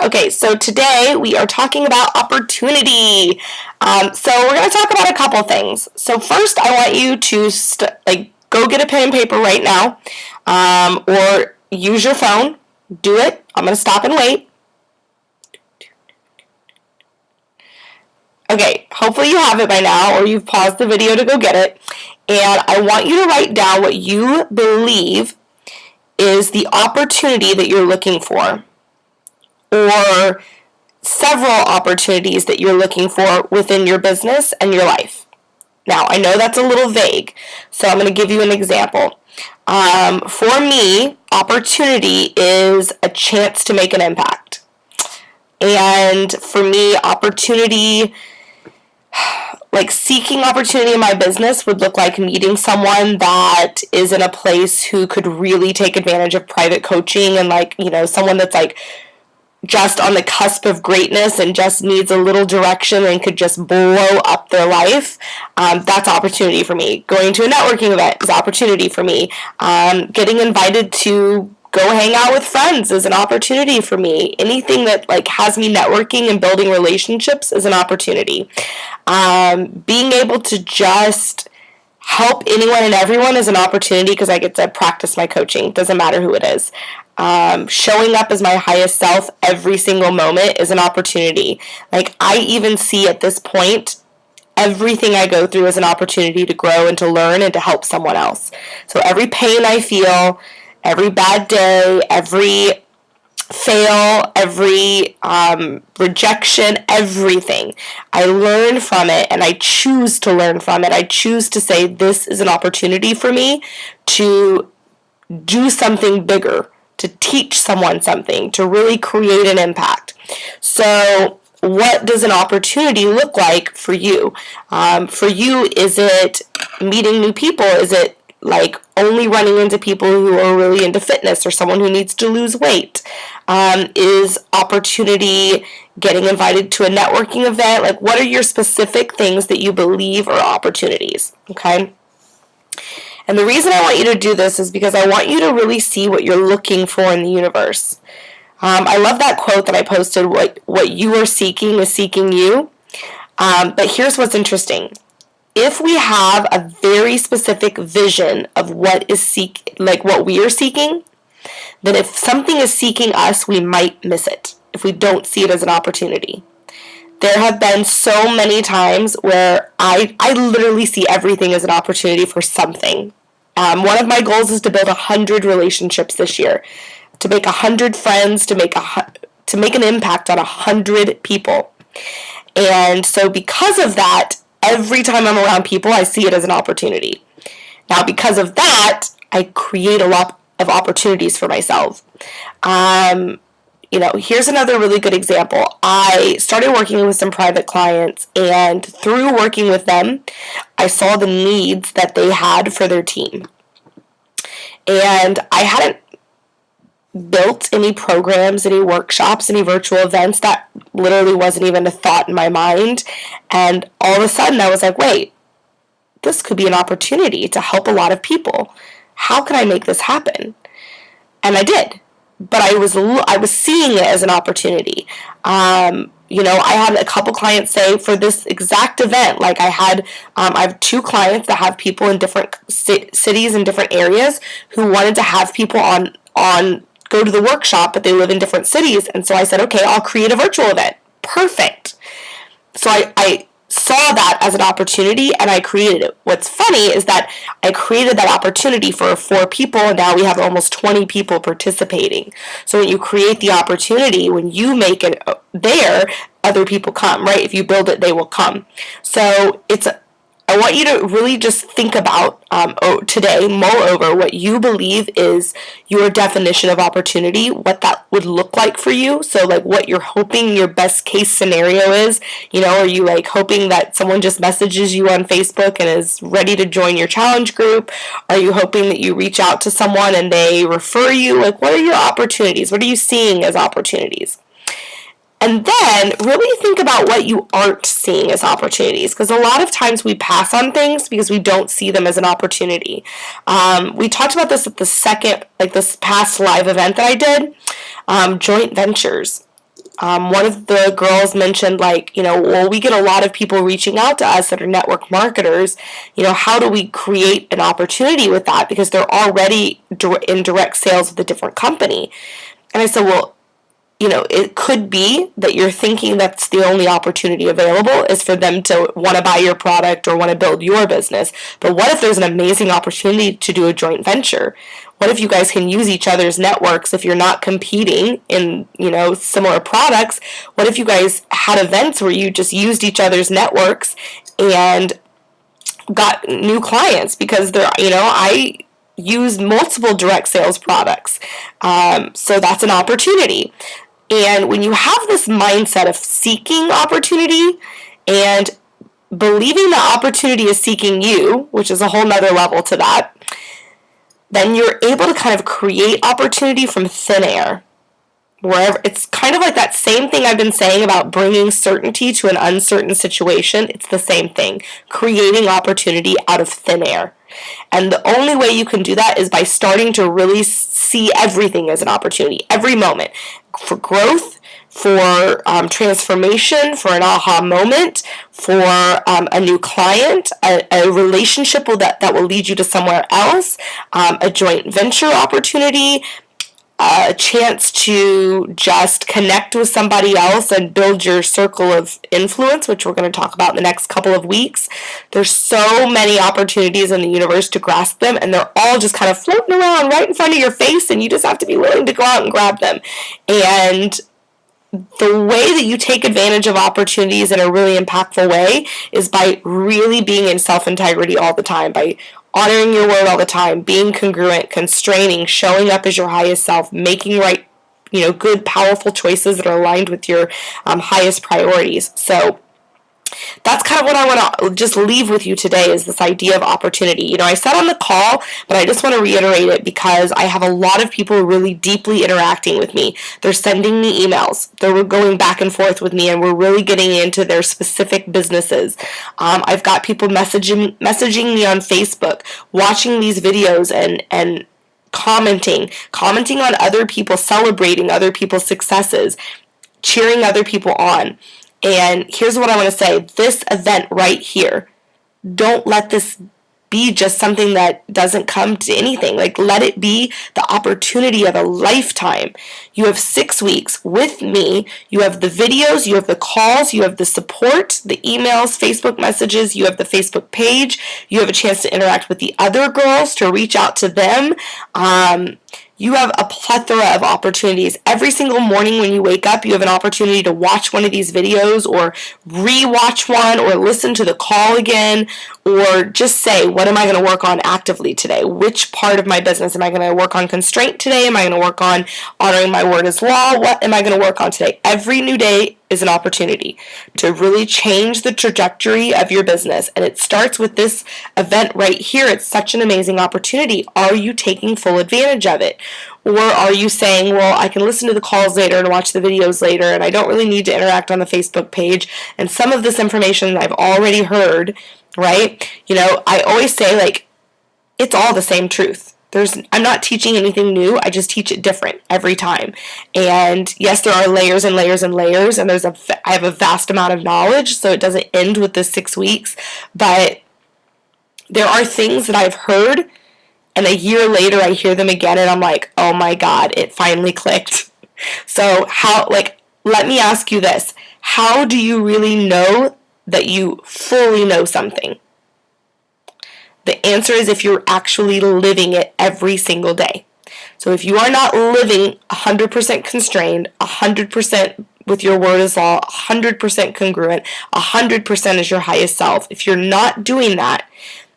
Okay, so today we are talking about opportunity. So we're going to talk about a couple things. So first, I want you to go get a pen and paper right now, or use your phone. Do it. I'm going to stop and wait. Okay, hopefully you have it by now, or you've paused the video to go get it. And I want you to write down what you believe is the opportunity that you're looking for, or several opportunities that you're looking for within your business and your life. Now, I know that's a little vague, so I'm going to give you an example. For me, opportunity is a chance to make an impact. And for me, opportunity, like seeking opportunity in my business, would look like meeting someone that is in a place who could really take advantage of private coaching, and someone that's just on the cusp of greatness and just needs a little direction and could just blow up their life. That's opportunity for me. Going to a networking event is opportunity for me. Getting invited to go hang out with friends is an opportunity for me. Anything that has me networking and building relationships is an opportunity. Being able to just help anyone and everyone is an opportunity because I get to practice my coaching. Doesn't matter who it is. Showing up as my highest self every single moment is an opportunity. I even see at this point, everything I go through is an opportunity to grow and to learn and to help someone else. So every pain I feel, every bad day, every fail, every rejection, everything, I learn from it, and I choose to learn from it. I choose to say, this is an opportunity for me to do something bigger, to teach someone something, to really create an impact. So what does an opportunity look like for you? For you, is it meeting new people? Is it only running into people who are really into fitness, or someone who needs to lose weight? Is opportunity getting invited to a networking event? What are your specific things that you believe are opportunities? Okay? And the reason I want you to do this is because I want you to really see what you're looking for in the universe. I love that quote that I posted, what you are seeking is seeking you. But here's what's interesting. If we have a very specific vision of what we are seeking, then if something is seeking us, we might miss it if we don't see it as an opportunity. There have been so many times where I literally see everything as an opportunity for something. One of my goals is to build 100 relationships this year, to make 100 friends, to make an impact on 100 people. And so because of that, every time I'm around people, I see it as an opportunity. Now, because of that, I create a lot of opportunities for myself. Here's another really good example. I started working with some private clients, and through working with them, I saw the needs that they had for their team. And I hadn't built any programs, any workshops, any virtual events. That literally wasn't even a thought in my mind. And all of a sudden, I was like, wait, this could be an opportunity to help a lot of people. How can I make this happen? And I did. But I was seeing it as an opportunity. I had a couple clients say for this exact event, I have 2 clients that have people in different cities and different areas who wanted to have people on go to the workshop, but they live in different cities. And so I said, okay, I'll create a virtual event. Perfect. So I saw that as an opportunity, and I created it. What's funny is that I created that opportunity for 4 people, and now we have almost 20 people participating. So when you create the opportunity, when you make it there, other people come, right? If you build it, they will come. So I want you to really just think about today, mull over what you believe is your definition of opportunity, what that would look like for you. So what you're hoping your best case scenario is. Are you hoping that someone just messages you on Facebook and is ready to join your challenge group? Are you hoping that you reach out to someone and they refer you? What are your opportunities? What are you seeing as opportunities? And then really think about what you aren't seeing as opportunities, because a lot of times we pass on things because we don't see them as an opportunity. We talked about this at the second, this past live event that I did, joint ventures. One of the girls mentioned, like, well, we get a lot of people reaching out to us that are network marketers. How do we create an opportunity with that? Because they're already in direct sales with a different company. And I said, well, it could be that you're thinking that's the only opportunity available is for them to want to buy your product or want to build your business. But what if there's an amazing opportunity to do a joint venture? What if you guys can use each other's networks if you're not competing in, similar products? What if you guys had events where you just used each other's networks and got new clients? Because I use multiple direct sales products. So that's an opportunity. And when you have this mindset of seeking opportunity and believing the opportunity is seeking you, which is a whole nother level to that, then you're able to kind of create opportunity from thin air. Wherever it's kind of like that same thing I've been saying about bringing certainty to an uncertain situation. It's the same thing, creating opportunity out of thin air. And the only way you can do that is by starting to really see everything as an opportunity, every moment, for growth, for transformation, for an aha moment, for a new client, a relationship that will lead you to somewhere else, a joint venture opportunity, a chance to just connect with somebody else and build your circle of influence, which we're going to talk about in the next couple of weeks. There's so many opportunities in the universe to grasp them, and they're all just kind of floating around right in front of your face, and you just have to be willing to go out and grab them. And the way that you take advantage of opportunities in a really impactful way is by really being in self-integrity all the time, by honoring your word all the time, being congruent, constraining, showing up as your highest self, making good, powerful choices that are aligned with your highest priorities. So that's kind of what I want to just leave with you today is this idea of opportunity. I said on the call, but I just want to reiterate it because I have a lot of people really deeply interacting with me. They're sending me emails. They're going back and forth with me, and we're really getting into their specific businesses. I've got people messaging me on Facebook, watching these videos and commenting on other people, celebrating other people's successes, cheering other people on. And here's what I want to say. This event right here, don't let this be just something that doesn't come to anything. Like, let it be the opportunity of a lifetime. You have 6 weeks with me. You have the videos, you have the calls, you have the support, the emails, Facebook messages, you have the Facebook page. You have a chance to interact with the other girls, to reach out to them. You have a plethora of opportunities. Every single morning when you wake up, you have an opportunity to watch one of these videos or re-watch one or listen to the call again or just say, what am I going to work on actively today? Which part of my business am I going to work on constraint today? Am I going to work on honoring my word as law? What am I going to work on today? Every new day is an opportunity to really change the trajectory of your business. And it starts with this event right here. It's such an amazing opportunity. Are you taking full advantage of it? Or are you saying, well, I can listen to the calls later and watch the videos later, and I don't really need to interact on the Facebook page, and some of this information I've already heard, right? I always say, like, it's all the same truth. I'm not teaching anything new. I just teach it different every time. And yes, there are layers and layers and layers, and I have a vast amount of knowledge, so it doesn't end with the 6 weeks. But there are things that I've heard, and a year later I hear them again, and I'm like, oh my God, it finally clicked. So let me ask you this. How do you really know that you fully know something? The answer is if you're actually living it every single day. So if you are not living 100% constrained, 100% with your word as law, 100% congruent, 100% as your highest self, if you're not doing that,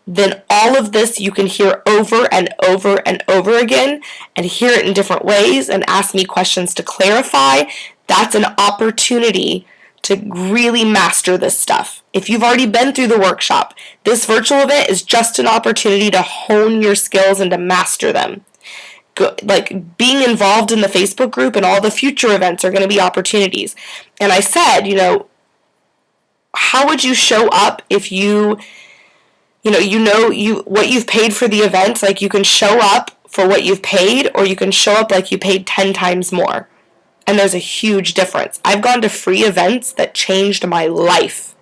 then all of this you can hear over and over and over again and hear it in different ways and ask me questions to clarify. That's an opportunity to really master this stuff. If you've already been through the workshop, this virtual event is just an opportunity to hone your skills and to master them. Like being involved in the Facebook group and all the future events are going to be opportunities. And I said, how would you show up if what you've paid for the event? Like, you can show up for what you've paid, or you can show up like you paid 10 times more. And there's a huge difference. I've gone to free events that changed my life,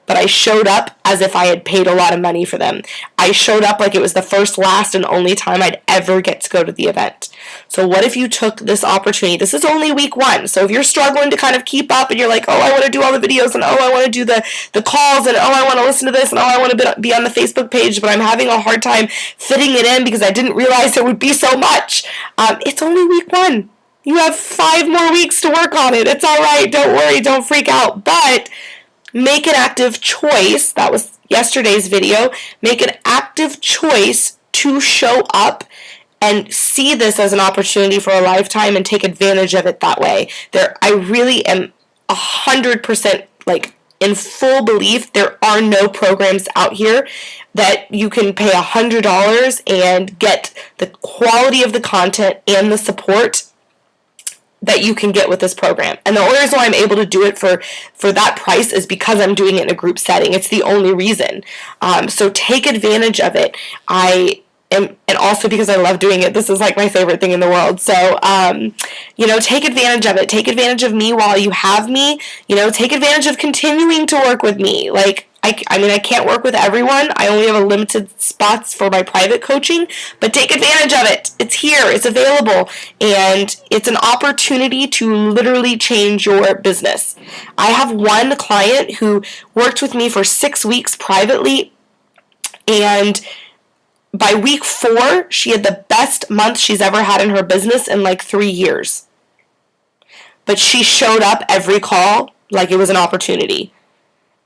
but I showed up as if I had paid a lot of money for them. I showed up like it was the first, last, and only time I'd ever get to go to the event. So what if you took this opportunity? This is only week 1. So if you're struggling to kind of keep up and you're like, oh, I want to do all the videos, and oh, I want to do the calls, and oh, I want to listen to this, and oh, I want to be on the Facebook page, but I'm having a hard time fitting it in because I didn't realize it would be so much. It's only week 1. You have 5 more weeks to work on it. It's all right. Don't worry. Don't freak out. But make an active choice. That was yesterday's video. Make an active choice to show up and see this as an opportunity for a lifetime and take advantage of it that way. I really am 100% like in full belief there are no programs out here that you can pay $100 and get the quality of the content and the support that you can get with this program. And the only reason why I'm able to do it for that price is because I'm doing it in a group setting. It's the only reason. So take advantage of it. And also because I love doing it, this is like my favorite thing in the world. So, take advantage of it. Take advantage of me while you have me. Take advantage of continuing to work with me. Like, I can't work with everyone. I only have a limited spots for my private coaching, but take advantage of it. It's here. It's available. And it's an opportunity to literally change your business. I have one client who worked with me for 6 weeks privately, and by week 4, she had the best month she's ever had in her business in like 3 years. But she showed up every call like it was an opportunity.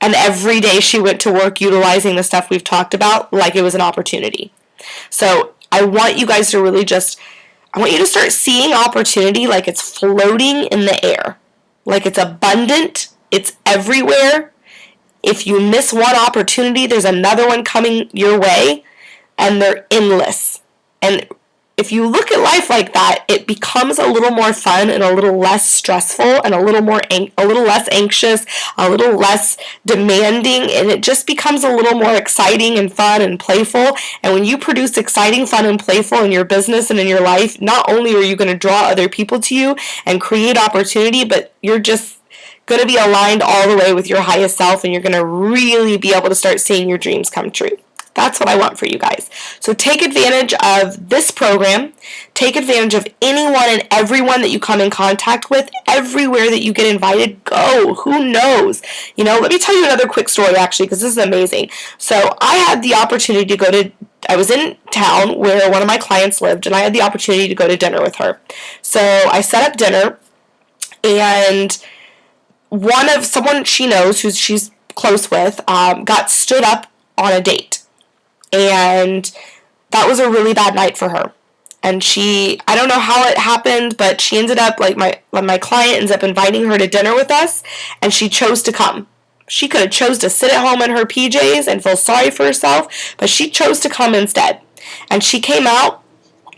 And every day she went to work utilizing the stuff we've talked about like it was an opportunity. So I want you guys to really I want you to start seeing opportunity like it's floating in the air. Like it's abundant. It's everywhere. If you miss one opportunity, there's another one coming your way. And they're endless. And if you look at life like that, it becomes a little more fun and a little less stressful and a little less anxious, a little less demanding, and it just becomes a little more exciting and fun and playful. And when you produce exciting, fun, and playful in your business and in your life, not only are you going to draw other people to you and create opportunity, but you're just going to be aligned all the way with your highest self, and you're going to really be able to start seeing your dreams come true. That's what I want for you guys. So take advantage of this program. Take advantage of anyone and everyone that you come in contact with. Everywhere that you get invited, go. Who knows? Let me tell you another quick story, actually, because this is amazing. So I had the opportunity to I was in town where one of my clients lived, and I had the opportunity to go to dinner with her. So I set up dinner, and someone she knows, who she's close with, got stood up on a date. And that was a really bad night for her. And I don't know how it happened, but she ended up, my client ends up inviting her to dinner with us, and she chose to come. She could have chose to sit at home in her PJs and feel sorry for herself, but she chose to come instead. And she came out.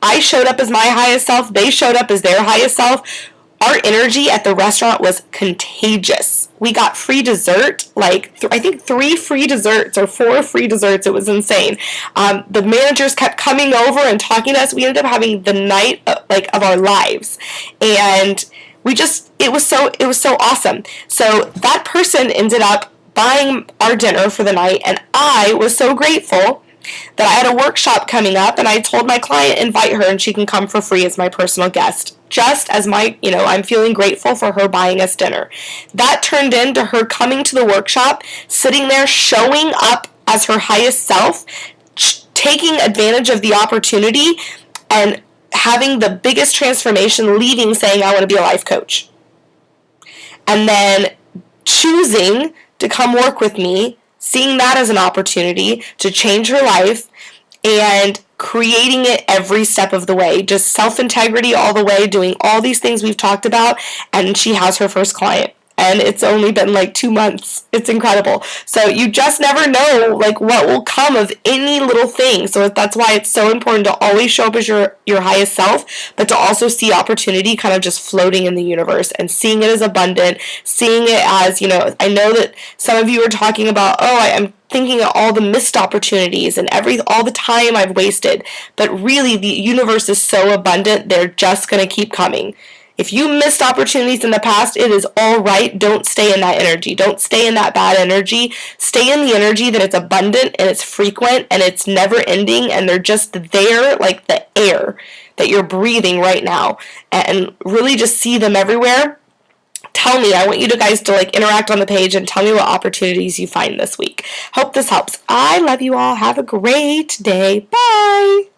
I showed up as my highest self. They showed up as their highest self. Our energy at the restaurant was contagious. We got free dessert, I think 3 free desserts or 4 free desserts. It was insane. The managers kept coming over and talking to us. We ended up having the night of our lives, and it was so awesome. So that person ended up buying our dinner for the night, and I was so grateful that I had a workshop coming up, and I told my client, invite her and she can come for free as my personal guest. Just as I'm feeling grateful for her buying us dinner. That turned into her coming to the workshop, sitting there, showing up as her highest self, taking advantage of the opportunity, and having the biggest transformation, leaving saying, I want to be a life coach. And then choosing to come work with me, seeing that as an opportunity to change her life, and creating it every step of the way. Just self-integrity all the way, doing all these things we've talked about, and she has her first client. And it's only been 2 months. It's incredible. So you just never know what will come of any little thing. So that's why it's so important to always show up as your highest self, but to also see opportunity kind of just floating in the universe and seeing it as abundant, seeing it as, I know that some of you are talking about, I'm thinking of all the missed opportunities and all the time I've wasted. But really, the universe is so abundant, they're just going to keep coming. If you missed opportunities in the past, it is all right. Don't stay in that energy. Don't stay in that bad energy. Stay in the energy that it's abundant and it's frequent and it's never ending and they're just there like the air that you're breathing right now. And really just see them everywhere. Tell me. I want you guys to like interact on the page and tell me what opportunities you find this week. Hope this helps. I love you all. Have a great day. Bye.